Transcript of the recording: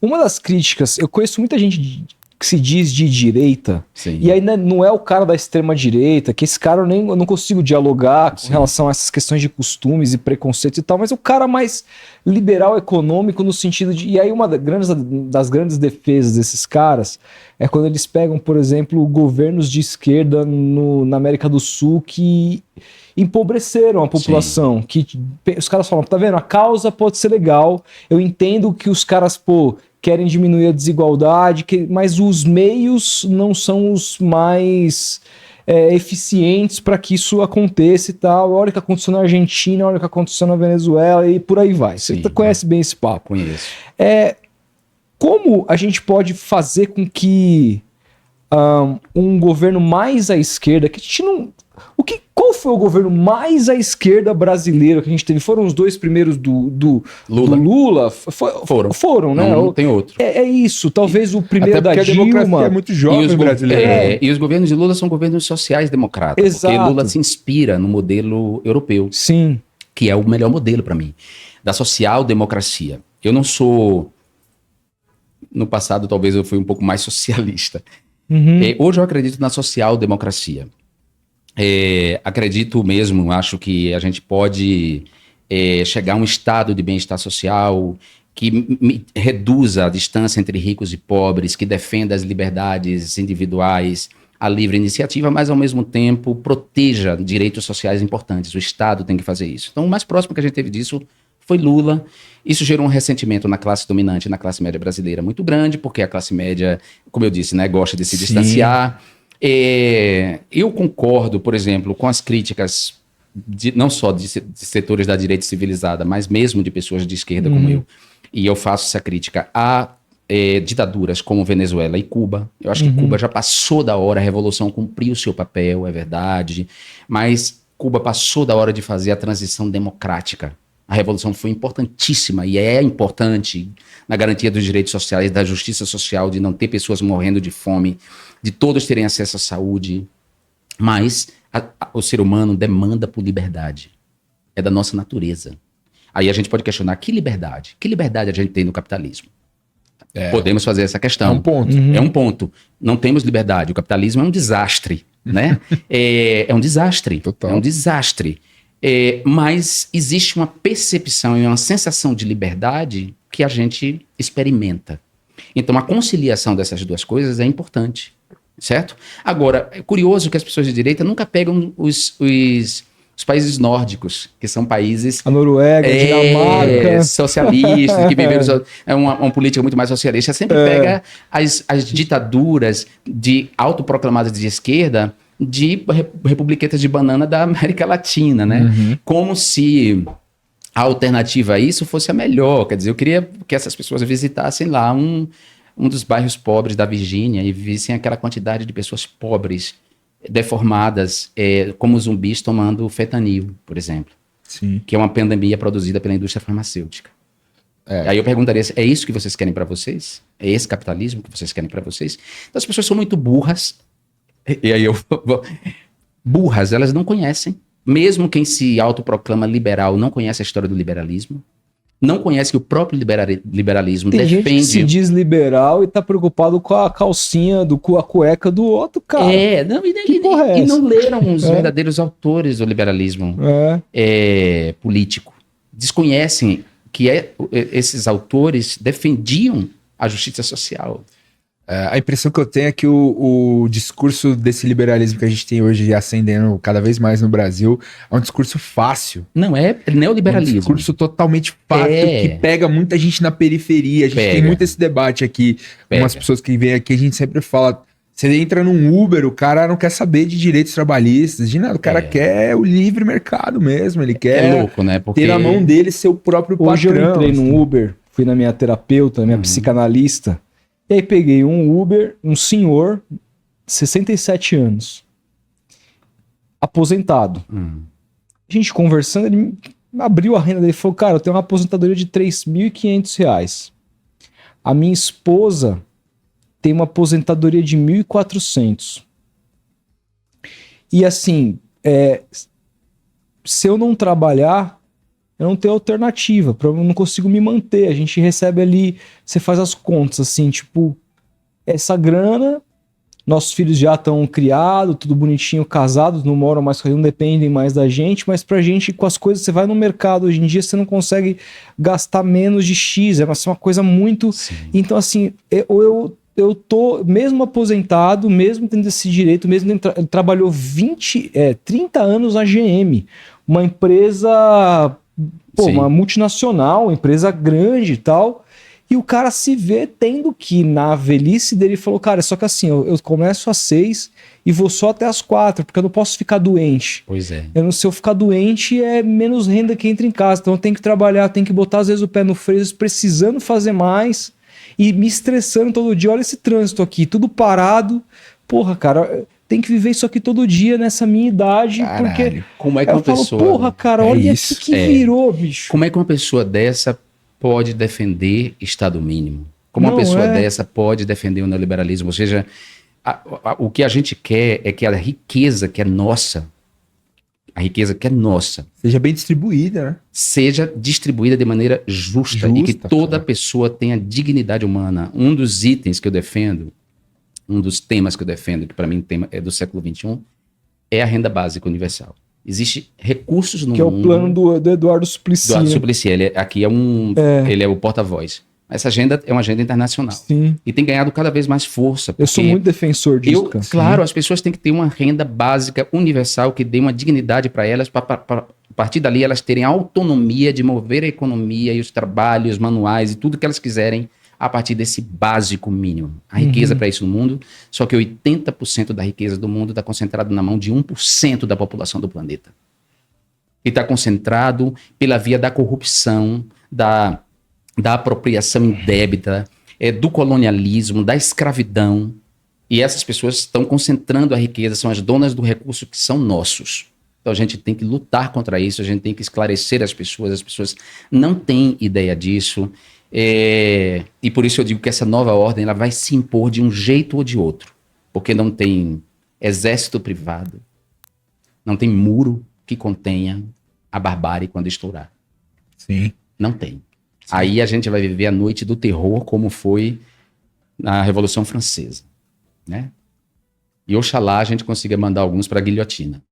Uma das críticas, eu conheço muita gente que se diz de direita, Sim. e aí não é o cara da extrema direita, que esse cara eu não consigo dialogar com relação a essas questões de costumes e preconceitos e tal, mas o cara mais liberal econômico no sentido de... E aí uma das grandes defesas desses caras é quando eles pegam, por exemplo, governos de esquerda na América do Sul que empobreceram a população, que os caras falam, tá vendo, a causa pode ser legal, eu entendo que os caras, querem diminuir a desigualdade, mas os meios não são os mais eficientes para que isso aconteça e tal. Olha o que aconteceu na Argentina, olha o que aconteceu na Venezuela e por aí vai. Você conhece bem esse papo. Conheço. Como a gente pode fazer com que um governo mais à esquerda, que a gente não... Qual foi o governo mais à esquerda brasileiro que a gente teve? Foram os dois primeiros do Lula? Foram, né? Não tem outro. É isso, talvez o primeiro da Dilma. A democracia é muito jovem brasileira. E os governos de Lula são governos sociais-democratas. Exato. Porque Lula se inspira no modelo europeu. Sim. Que é o melhor modelo para mim. Da social-democracia. Eu não sou... No passado, talvez eu fui um pouco mais socialista. Hoje eu acredito na social-democracia. Acredito mesmo, acho que a gente pode chegar a um estado de bem-estar social que reduza a distância entre ricos e pobres, que defenda as liberdades individuais, a livre iniciativa, mas ao mesmo tempo proteja direitos sociais importantes. O Estado tem que fazer isso. Então o mais próximo que a gente teve disso foi Lula. Isso gerou um ressentimento na classe dominante, na classe média brasileira muito grande, porque a classe média, como eu disse, né, gosta de se distanciar. Eu concordo, por exemplo, com as críticas não só de setores da direita civilizada, mas mesmo de pessoas de esquerda como eu. E eu faço essa crítica a ditaduras como Venezuela e Cuba. Eu acho que Cuba já passou da hora, a revolução cumpriu o seu papel, é verdade, mas Cuba passou da hora de fazer a transição democrática. A revolução foi importantíssima e é importante na garantia dos direitos sociais, da justiça social, de não ter pessoas morrendo de fome, de todos terem acesso à saúde. Mas o ser humano demanda por liberdade. É da nossa natureza. Aí a gente pode questionar que liberdade? Que liberdade a gente tem no capitalismo? Podemos fazer essa questão. É um ponto. É um ponto. Não temos liberdade. O capitalismo é um desastre, né? É um desastre. Total. É um desastre. Mas existe uma percepção e uma sensação de liberdade que a gente experimenta. Então, a conciliação dessas duas coisas é importante, certo? Agora, é curioso que as pessoas de direita nunca pegam os países nórdicos, que são países... A Noruega, a Dinamarca... socialistas, que viveram... uma política muito mais socialista. Sempre pega as ditaduras autoproclamadas de esquerda de republiquetas de banana da América Latina, né? Como se a alternativa a isso fosse a melhor. Quer dizer, eu queria que essas pessoas visitassem lá um dos bairros pobres da Virgínia e vissem aquela quantidade de pessoas pobres, deformadas, como zumbis tomando fentanil, por exemplo. Sim. Que é uma pandemia produzida pela indústria farmacêutica. Aí eu perguntaria, é isso que vocês querem para vocês? É esse capitalismo que vocês querem para vocês? Então as pessoas são muito burras. E aí burras, elas não conhecem. Mesmo quem se autoproclama liberal não conhece a história do liberalismo. Não conhece que o próprio liberalismo Tem defende... gente que se diz liberal e tá preocupado com a calcinha, com a cueca do outro cara. E não leram os verdadeiros autores do liberalismo político. Desconhecem que esses autores defendiam a justiça social. A impressão que eu tenho é que o discurso desse liberalismo que a gente tem hoje ascendendo cada vez mais no Brasil é um discurso fácil. Não, é neoliberalismo. É um discurso totalmente fácil que pega muita gente na periferia. A gente tem muito esse debate aqui. Umas pessoas que vêm aqui, a gente sempre fala... Você entra num Uber, o cara não quer saber de direitos trabalhistas, de nada. O cara quer o livre mercado mesmo. Ele quer louco, né? Porque... ter na mão dele seu próprio patrão. Hoje eu entrei num Uber, fui na minha terapeuta, minha psicanalista... E aí peguei um Uber, um senhor, 67 anos, aposentado. A gente conversando, ele abriu a renda dele e falou, cara, eu tenho uma aposentadoria de R$3.500. A minha esposa tem uma aposentadoria de 1.400. E assim, se eu não trabalhar, Eu não tenho alternativa, eu não consigo me manter. A gente recebe ali, você faz as contas, assim, tipo, essa grana, nossos filhos já estão criados, tudo bonitinho, casados, não moram mais, não dependem mais da gente, mas pra gente, com as coisas, você vai no mercado, hoje em dia você não consegue gastar menos de X, é uma coisa muito... Sim. Então, assim, eu tô, mesmo aposentado, mesmo tendo esse direito, mesmo ele trabalhou 30 anos na GM, uma empresa... Pô, uma multinacional, uma empresa grande e tal, e o cara se vê tendo que, na velhice dele, falou, cara, só que assim, eu começo às 6 e vou só até às 4, porque eu não posso ficar doente. Pois é. Se eu ficar doente, é menos renda que entra em casa, então eu tenho que trabalhar, tenho que botar às vezes o pé no freio, precisando fazer mais e me estressando todo dia. Olha esse trânsito aqui, tudo parado. Porra, cara... Tem que viver isso aqui todo dia nessa minha idade. Caralho, porque como é que uma pessoa... Porra, cara, olha isso que virou, bicho. Como é que uma pessoa dessa pode defender Estado mínimo? Como uma pessoa dessa pode defender o neoliberalismo? Ou seja, o que a gente quer é que a riqueza que é nossa, seja bem distribuída, né? Seja distribuída de maneira justa e que toda pessoa tenha dignidade humana. Um dos itens que eu defendo, um dos temas que eu defendo, que para mim é do século XXI, é a renda básica universal. Existem recursos no mundo... Que é o plano do Eduardo Suplicy. Eduardo Suplicy, ele é o porta-voz. Essa agenda é uma agenda internacional. Sim. E tem ganhado cada vez mais força. Eu sou muito defensor disso, cara. Claro, as pessoas têm que ter uma renda básica universal que dê uma dignidade para elas, para a partir dali elas terem a autonomia de mover a economia e os trabalhos manuais e tudo que elas quiserem a partir desse básico mínimo. A riqueza para isso no mundo, só que 80% da riqueza do mundo está concentrado na mão de 1% da população do planeta. E está concentrado pela via da corrupção, da apropriação indébita, do colonialismo, da escravidão. E essas pessoas estão concentrando a riqueza, são as donas do recurso que são nossos. Então a gente tem que lutar contra isso, a gente tem que esclarecer as pessoas não têm ideia disso. E por isso eu digo que essa nova ordem ela vai se impor de um jeito ou de outro, porque não tem exército privado, não tem muro que contenha a barbárie quando estourar. Sim. Não tem. Sim. Aí a gente vai viver a noite do terror como foi na Revolução Francesa, né? E oxalá a gente consiga mandar alguns para a guilhotina.